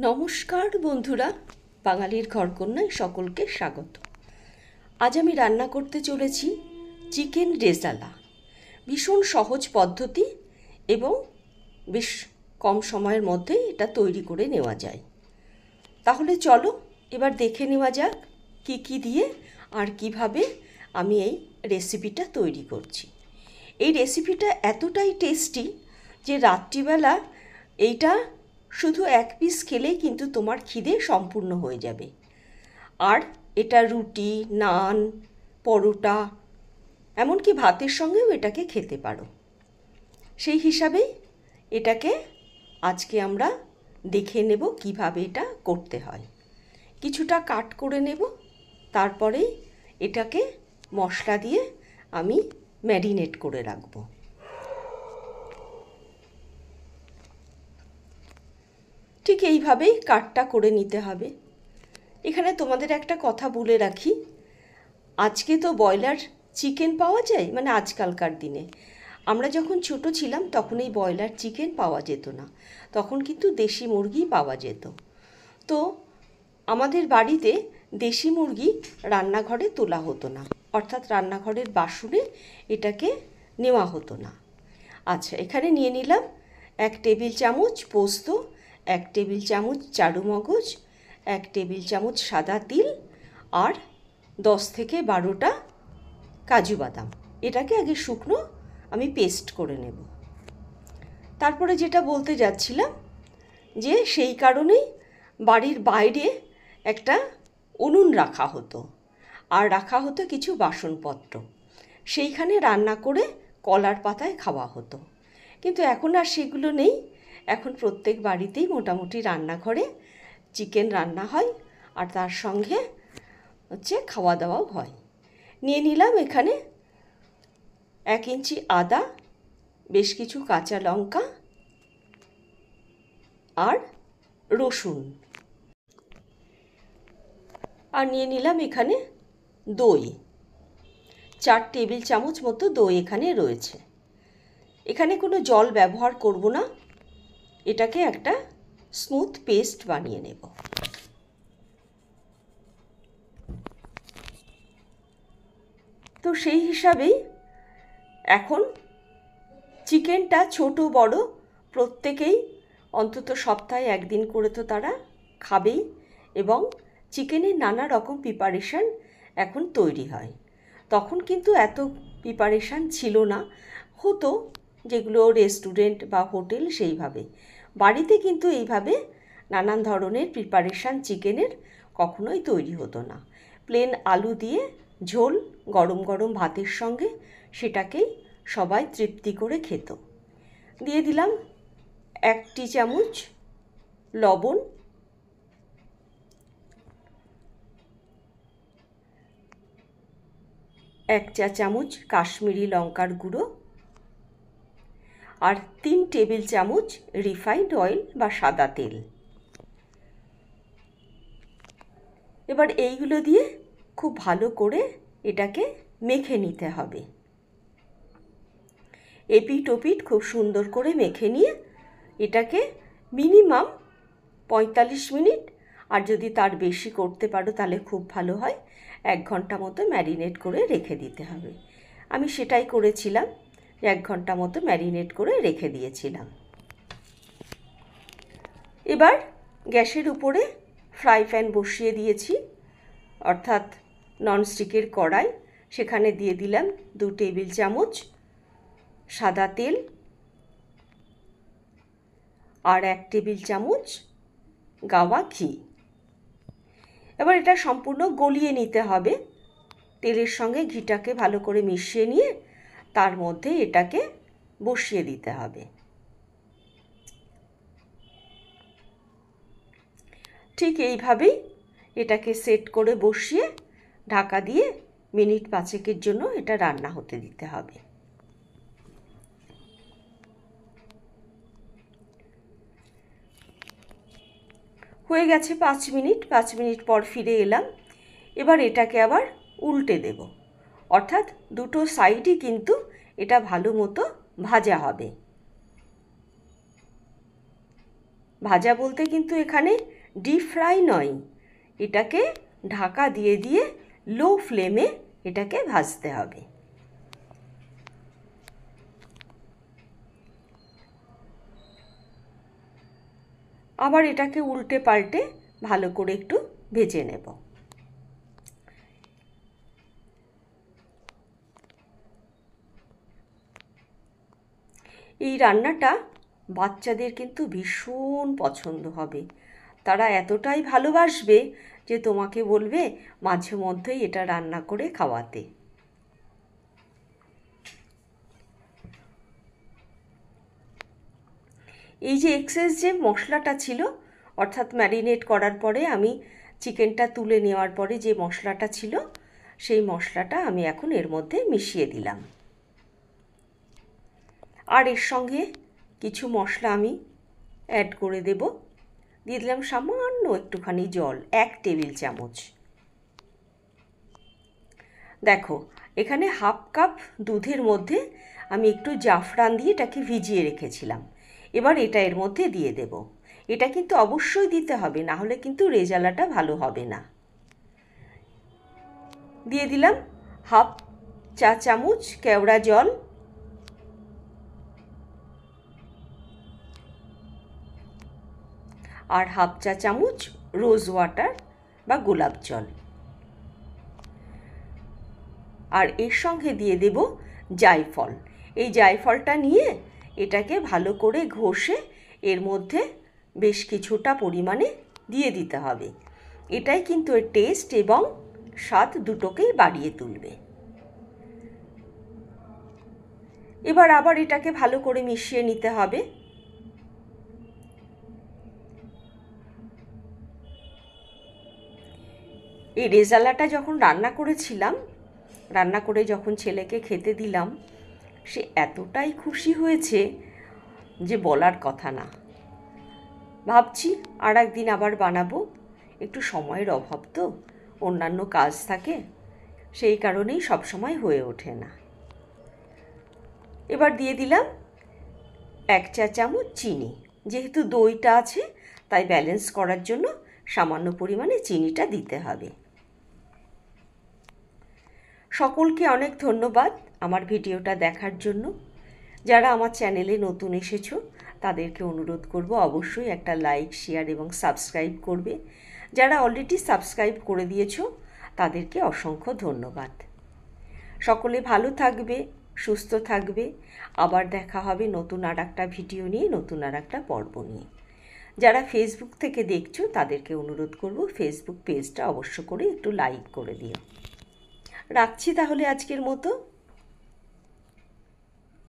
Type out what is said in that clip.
নমস্কার বন্ধুরা, বাঙালির ঘরকন্যায় সকলকে স্বাগত। আজ আমি রান্না করতে চলেছি চিকেন রেজালা। ভীষণ সহজ পদ্ধতি এবং বেশ কম সময়ের মধ্যেই এটা তৈরি করে নেওয়া যায়। তাহলে চলো এবার দেখে নেওয়া যাক কি কি দিয়ে আর কিভাবে আমি এই রেসিপিটা তৈরি করছি। এই রেসিপিটা এতটাই টেস্টি যে রাত্রিবেলা এইটা শুধু এক পিস খেলেই কিন্তু তোমার খিদে সম্পূর্ণ হয়ে যাবে। আর এটা রুটি, নান, পরোটা, এমনকি ভাতের সঙ্গেও এটাকে খেতে পারো। সেই হিসাবেই এটাকে আজকে আমরা দেখে নেব কিভাবে এটা করতে হয়। কিছুটা কাট করে নেব, তারপরেই এটাকে মশলা দিয়ে আমি ম্যারিনেট করে রাখবো। ঠিক এইভাবেই কাটটা করে নিতে হবে। এখানে তোমাদের একটা কথা বলে রাখি, আজকে তো ব্রয়লার চিকেন পাওয়া যায়, মানে আজকালকার দিনে। আমরা যখন ছোট ছিলাম তখন এই ব্রয়লার চিকেন পাওয়া যেত না, তখন কিন্তু দেশি মুরগি পাওয়া যেত। তো আমাদের বাড়িতে দেশি মুরগি রান্নাঘরে তোলা হতো না, অর্থাৎ রান্নাঘরের বাসনে এটাকে নেওয়া হতো না। আচ্ছা, এখানে নিয়ে নিলাম 1 টেবিল চামচ পোস্ত, 1 টেবিল চামচ চারু মগজ, 1 টেবিল চামচ সাদা তিল আর 10 থেকে 12টা কাজু বাদাম। এটাকে আগে শুকনো আমি পেস্ট করে নেব। তারপরে যেটা বলতে যাচ্ছিলাম যে সেই কারণেই বাড়ির বাইরে একটা উনুন রাখা হতো আর রাখা হতো কিছু বাসনপত্র, সেইখানে রান্না করে কলার পাতায় খাওয়া হতো। কিন্তু এখন আর সেগুলো নেই। এখন প্রত্যেক বাড়িতেই মোটামুটি রান্নাঘরে চিকেন রান্না হয় আর তার সঙ্গে খাওয়া দাওয়াও হয়। নিয়ে নিলাম এখানে 1 ইঞ্চি আদা, বেশ কিছু কাঁচা লঙ্কা আর রসুন, আর নিয়ে নিলাম এখানে দই। 4 টেবিল চামচ মতো দই এখানে রয়েছে। এখানে কোনো জল ব্যবহার করব না, এটাকে একটা স্মুথ পেস্ট বানিয়ে নেব। তো সেই হিসাবেই এখন চিকেনটা ছোট বড় প্রত্যেকেই অন্তত সপ্তাহে 1 দিন করে তো তারা খাবেই, এবং চিকেনের নানা রকম প্রিপারেশান এখন তৈরি হয়। তখন কিন্তু এত প্রিপারেশান ছিল না, হতো যেগুলো রেস্টুরেন্ট বা হোটেল সেইভাবে। বাড়িতে কিন্তু এইভাবে নানান ধরনের প্রিপারেশান চিকেনের কখনোই তৈরি হতো না। প্লেন আলু দিয়ে ঝোল গরম গরম ভাতের সঙ্গে সেটাকেই সবাই তৃপ্তি করে খেত। দিয়ে দিলাম 1 টি চামচ লবণ, 1 চা চামচ কাশ্মীরি লঙ্কার গুঁড়ো আর 3 টেবিল চামচ রিফাইন্ড অয়েল বা সাদা তেল। এবার এইগুলো দিয়ে খুব ভালো করে এটাকে মেখে নিতে হবে। এপিট ওপিট খুব সুন্দর করে মেখে নিয়ে এটাকে মিনিমাম 45 মিনিট, আর যদি তার বেশি করতে পারো তাহলে খুব ভালো হয়, 1 ঘন্টা মতো ম্যারিনেট করে রেখে দিতে হবে। আমি সেটাই করেছিলাম, 1 ঘন্টা মতো ম্যারিনেট করে রেখে দিয়েছিলাম। এবার গ্যাসের উপরে ফ্রাই প্যান বসিয়ে দিয়েছি, অর্থাৎ ননস্টিকের কড়াই। সেখানে দিয়ে দিলাম 2 টেবিল চামচ সাদা তেল আর 1 টেবিল চামচ গাওয়া ঘি। এবার এটা সম্পূর্ণ গলিয়ে নিতে হবে। তেলের সঙ্গে ঘিটাকে ভালো করে মিশিয়ে নিয়ে তার মধ্যে এটাকে বসিয়ে দিতে হবে। ঠিক এইভাবেই এটাকে সেট করে বসিয়ে ঢাকা দিয়ে মিনিট 5-এর জন্য এটা রান্না হতে দিতে হবে। হয়ে গেছে 5 মিনিট। 5 মিনিট পর ফিরে এলাম। এবার এটাকে আবার উল্টে দেব, অর্থাৎ দুটো সাইডই কিন্তু এটা ভালো মতো ভাজা হবে। ভাজা বলতে কিন্তু এখানে ডিপ ফ্রাই নয়, এটাকে ঢাকা দিয়ে দিয়ে লো ফ্লেমে এটাকে ভাজতে হবে। আবার এটাকে উল্টে পাল্টে ভালো করে একটু ভেজে নেব। এই রান্নাটা বাচ্চাদের কিন্তু ভীষণ পছন্দ হবে, তারা এতটাই ভালোবাসবে যে তোমাকে বলবে মাঝে মধ্যেই এটা রান্না করে খাওয়াতে। এই যে এক্সেস যে মশলাটা ছিল, অর্থাৎ ম্যারিনেট করার পরে আমি চিকেনটা তুলে নেওয়ার পরে যে মশলাটা ছিল, সেই মশলাটা আমি এখন এর মধ্যে মিশিয়ে দিলাম। আর এর সঙ্গে কিছু মশলা আমি অ্যাড করে দেব। দিয়ে দিলাম সামান্য একটুখানি জল, 1 টেবিল চামচ। দেখো এখানে হাফ কাপ দুধের মধ্যে আমি একটু জাফরান দিয়ে এটাকে ভিজিয়ে রেখেছিলাম। এবার এটা এর মধ্যে দিয়ে দেব। এটা কিন্তু অবশ্যই দিতে হবে, না হলে কিন্তু রেজালাটা ভালো হবে না। দিয়ে দিলাম হাফ চা চামচ কেওড়া জল, আর হাফ চা চামচ রোজ ওয়াটার বা গোলাপ জল। আর এর সঙ্গে দিয়ে দেব জায়ফল। এই জায়ফলটা নিয়ে এটাকে ভালো করে ঘষে এর মধ্যে বেশ কিছুটা পরিমাণে দিয়ে দিতে হবে। এটাই কিন্তু এর টেস্ট এবং স্বাদ দুটোকেই বাড়িয়ে তুলবে। এবার আবার এটাকে ভালো করে মিশিয়ে নিতে হবে। এই রেজালাটা যখন রান্না করেছিলাম, রান্না করে যখন ছেলেকে খেতে দিলাম, সে এতটাই খুশি হয়েছে যে বলার কথা না। ভাবছি আর একদিন আবার বানাবো, একটু সময়ের অভাব তো, অন্যান্য কাজ থাকে, সেই কারণেই সবসময় হয়ে ওঠে না। এবার দিয়ে দিলাম 1 চা চামচ চিনি। যেহেতু দইটা আছে তাই ব্যালেন্স করার জন্য সামান্য পরিমাণে চিনিটা দিতে হবে। সকলকে অনেক ধন্যবাদ আমার ভিডিওটা দেখার জন্য। যারা আমার চ্যানেলে নতুন এসেছো তাদেরকে অনুরোধ করব অবশ্যই একটা লাইক, শেয়ার এবং সাবস্ক্রাইব করবে। যারা অলরেডি সাবস্ক্রাইব করে দিয়েছো তাদেরকে অসংখ্য ধন্যবাদ। সকলে ভালো থাকবে, সুস্থ থাকবে। আবার দেখা হবে নতুন আর একটা ভিডিও নিয়ে, নতুন আর একটা পর্ব নিয়ে। যারা ফেসবুক থেকে দেখছো তাদেরকে অনুরোধ করব ফেসবুক পেজটা অবশ্য করে একটু লাইক করে দিও। রাখছি তাহলে আজকের মতো।